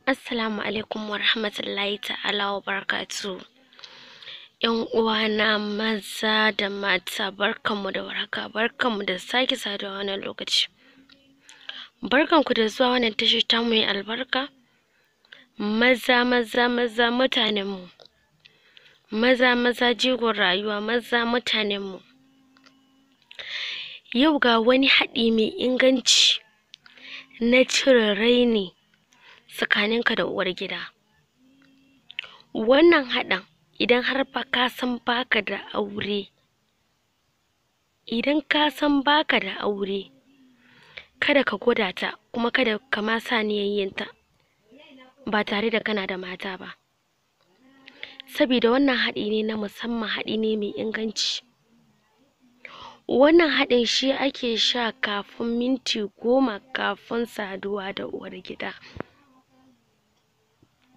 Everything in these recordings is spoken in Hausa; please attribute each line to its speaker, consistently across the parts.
Speaker 1: Assalamu alaikum wa rahmatullahi ta'ala wa barakatuh. ‘Yan uwana maza da mata, barkanmu da warhaka, barkanmu da sake saduwa wannan lokaci. Barkanku da zuwa wannan tashar tamu mai albarka. Maza mutanenmu. Maza jigon rayuwa, maza mutanenmu. Yau ga wani haɗi mai inganci na cire raini tsakaninka da uwar gida. Wannan haɗin idan har fa ka san baka da aure, kada ka gwada ta, kuma kada ka ma sa niyyar yin ta ba tare da kana da mata ba, saboda wannan haɗi ne na musamman, haɗi ne mai inganci. Wannan haɗin shi ake sha kafin minti 10 kafin saduwa da uwar gida.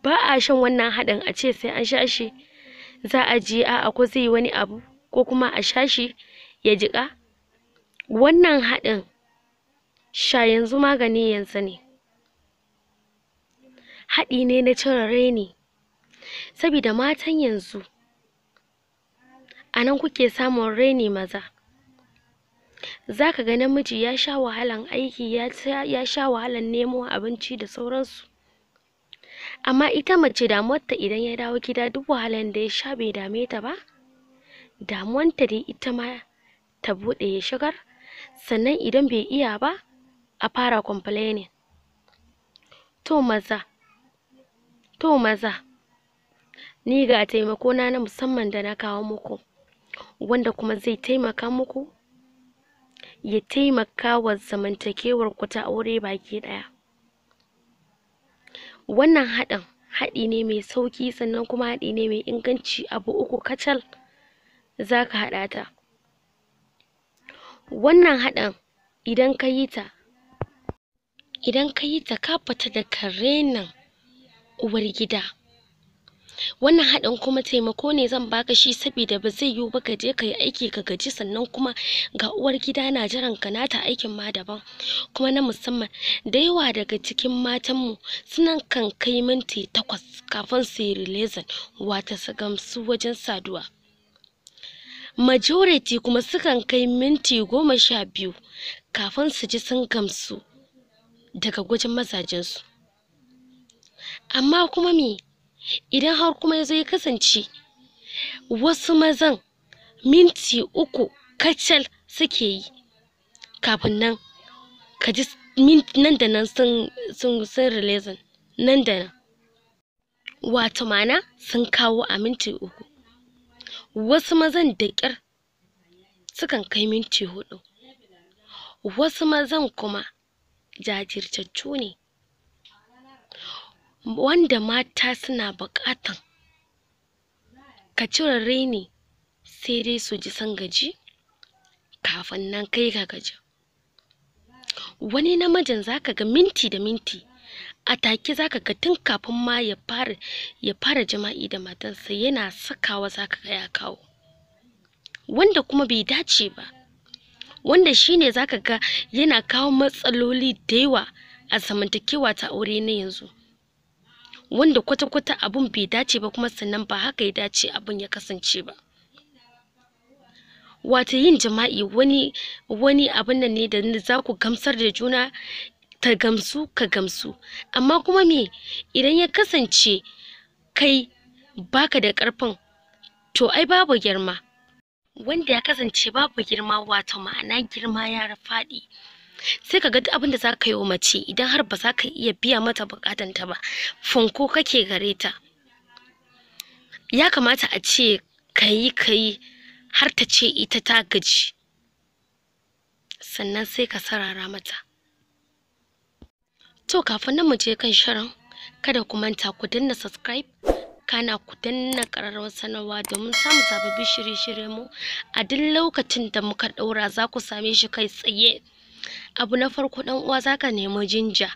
Speaker 1: Ba a shan wannan haɗin a ce sai an sha shi za a ji a'a ko zai yi wani abu, ko kuma a sha shi ya jiƙa. Wannan haɗin sha yanzu magani yanzu ne. Haɗi ne na cire raini, saboda matan yanzu a nan kuke samun raini maza. Za ka ga namiji ya sha wahalan aiki, ya sha wahalan nemo abinci da sauransu, amma ita mace damuwarta idan ya dawo gida duk wahalan da ya sha bai dame ta ba. Damuwanta dai ita ma ta buɗe ya shigar, sannan idan bai iya ba a fara complaining. To maza, ni ga taimako na musamman da na kawo muku, wanda kuma zai taimaka muku, ya taimaka wa zamantakewar ku ta aure baki ɗaya. Wannan haɗi ne mai sauƙi, sannan kuma haɗi ne mai inganci. Abu 3 kacal za ka haɗa ta. Wannan haɗin idan ka yi ta ka fita daga rainin uwar gida. Wannan haɗin kuma taimako ne zan baka shi, saboda ba zai yiwu ba ka je ka yi aiki ka gaji, sannan kuma ga uwar gida na jiran ka, nata aikin ma daban kuma na musamman. Da yawa daga cikin matanmu suna kan kai minti 8 kafin su yi releasing, wato su gamsu wajen saduwa. Majority kuma sukan kai minti 12 kafin su ji sun gamsu daga gwajin mazajensu. Amma kuma idan har kuma ya zo ya kasance wasu mazan minti 3 kacal suke yi, kafin nan ka ji nan da nan sun releasing, nan da nan, wato ma'ana sun kawo a minti 3. Wasu mazan da ƙyar sukan kai minti 4. Wasu mazan kuma jajirtattu ne, wanda mata suna buƙatan ka cire raini, sai dai su ji sun gaji kafin nan kai ka gaji. Wani namijin zaka ga minti da minti a take, zaka ga tun kafin ma ya fara jima'i da matarsa yana sakawa zaka ga ya kawo, wanda kuma bai dace ba, wanda shine zaka ga yana kawo matsaloli da yawa a zamantakewa ta aure na yanzu, wanda kwata-kwata abun bai dace ba, kuma sannan ba haka ya dace abun ya kasance ba. Wato yin jima'i wani abun nan ne da za ku gamsar da juna, ta gamsu ka gamsu, amma kuma idan ya kasance kai baka da ƙarfin, to ai babu girma. Wanda ya kasance babu girma, wato ma'ana girma ya faɗi, sai ka ga duk abin da za ka yi wa mace idan har ba za ka iya biya mata buƙatanta ba, fanko kake gare ta. Ya kamata a ce ka yi har ta ce ita ta gaji, sannan sai ka sarara mata. To kafin nan mu je kan shirin, kada ku manta ku danna subscribe, kana ku danna ƙararrawar sanarwa domin samun sababbin shirye-shiryen mu a duk lokacin da muka ɗaura, za ku same shi kai tsaye. Abu na farko ɗan uwa, zaka nemi jinja,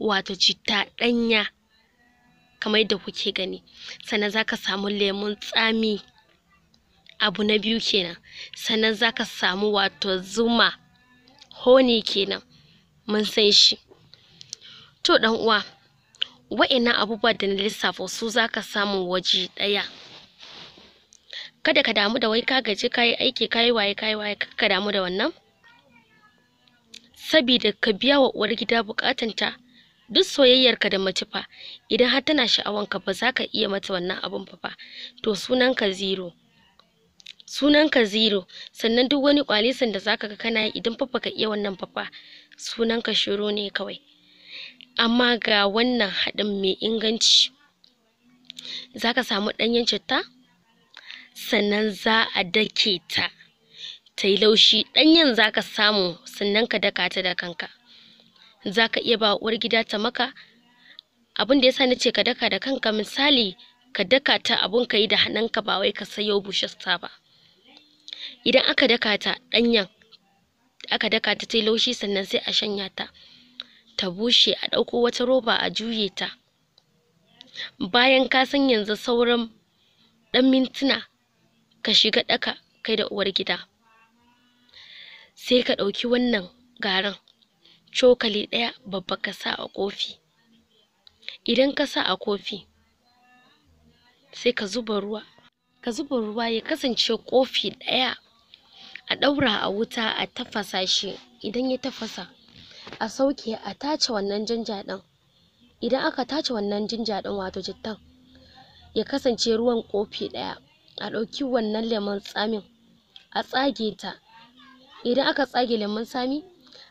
Speaker 1: wato citta ɗanya kamar yadda kuke gani, sannan zaka samu lemun tsami. Abu na biyu kenan, sannan zaka samu wato zuma, honey kenan, mun san shi. To ɗan uwa, wa'annan abubuwa da na lissafa su zaka samu waje ɗaya. Kada ka damu da wai ka gaji kayi aiki kayi waye ka damu da wannan, sabida ka biya wa uwar gida bukatanta. Duk soyayyarka da mace fa idan har tana sha'awanka ba za ka iya mata wannan abun fa, to sunanka zero. Sannan duk wani kwalisan da zaka ga kana yi idan fa baka iya wannan fa sunanka shiru ne kawai. Amma ga wannan haɗin mai inganci, zaka samu ɗanyen citta, sannan za a dake ta yi laushi. Ɗanyen zaka samu sannan ka daka ta da kanka. Zaka iya ba uwar gida ta maka. Abin da yasa nace ka daka da kanka, misali ka daka ta abun ka yi da hannunka ba wai ka sayo bushasta ba. Idan aka daka ta ɗanyen, aka daka ta yi laushi, sannan sai a shanya ta ta bushe, a ɗauko wata roba a juye ta. Bayan ka san yanzu sauran ɗan mintuna ka shiga ɗaka kai da uwar gida, sai ka ɗauki wannan garin cokali ɗaya babba ka sa a kofi. Idan ka sa a kofi sai ka zuba ruwa ya kasance kofi ɗaya, a ɗaura a wuta a tafasa shi. Idan ya tafasa a sauke, a tace wannan jinja ɗin. Idan aka tace wannan jinja ɗin wato cittan, ya kasance ruwan kofi ɗaya, a ɗauki wannan lemon tsamin a tsage ta. Idan aka tsage lemon tsami,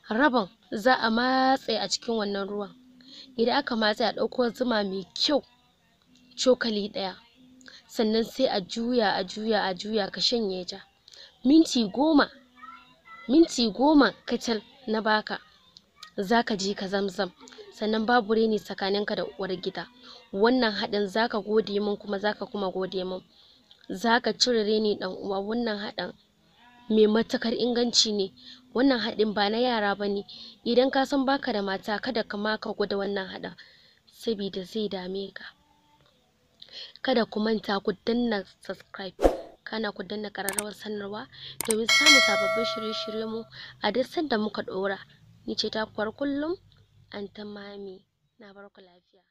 Speaker 1: rabin za a matse a cikin wannan ruwan. Idan aka matse, a ɗauko zuma mai kyau cokali ɗaya, sannan sai a juya ka shanye ta. minti goma kacal na baka, zaka ji ka zamzam. Sannan babu reni tsakaninka da uwar gida. Wannan haɗin zaka gode min kuma zaka kuma gode min. Zaka cire reni ɗan uwa. Wannan haɗin mai matukar inganci ne. Wannan haɗin ba na yara bane. Idan ka san baka da mata, kada ka ma ka gwada wannan haɗin, sabida zai dame ka. Kada ku manta ku danna subscribe, kana ku danna ƙararrawar sanarwa domin samun sababbin shirye-shiryen mu a duk sanda muka ɗora. Ni ce taku har kullum, Anty Mami. Na barku lafiya.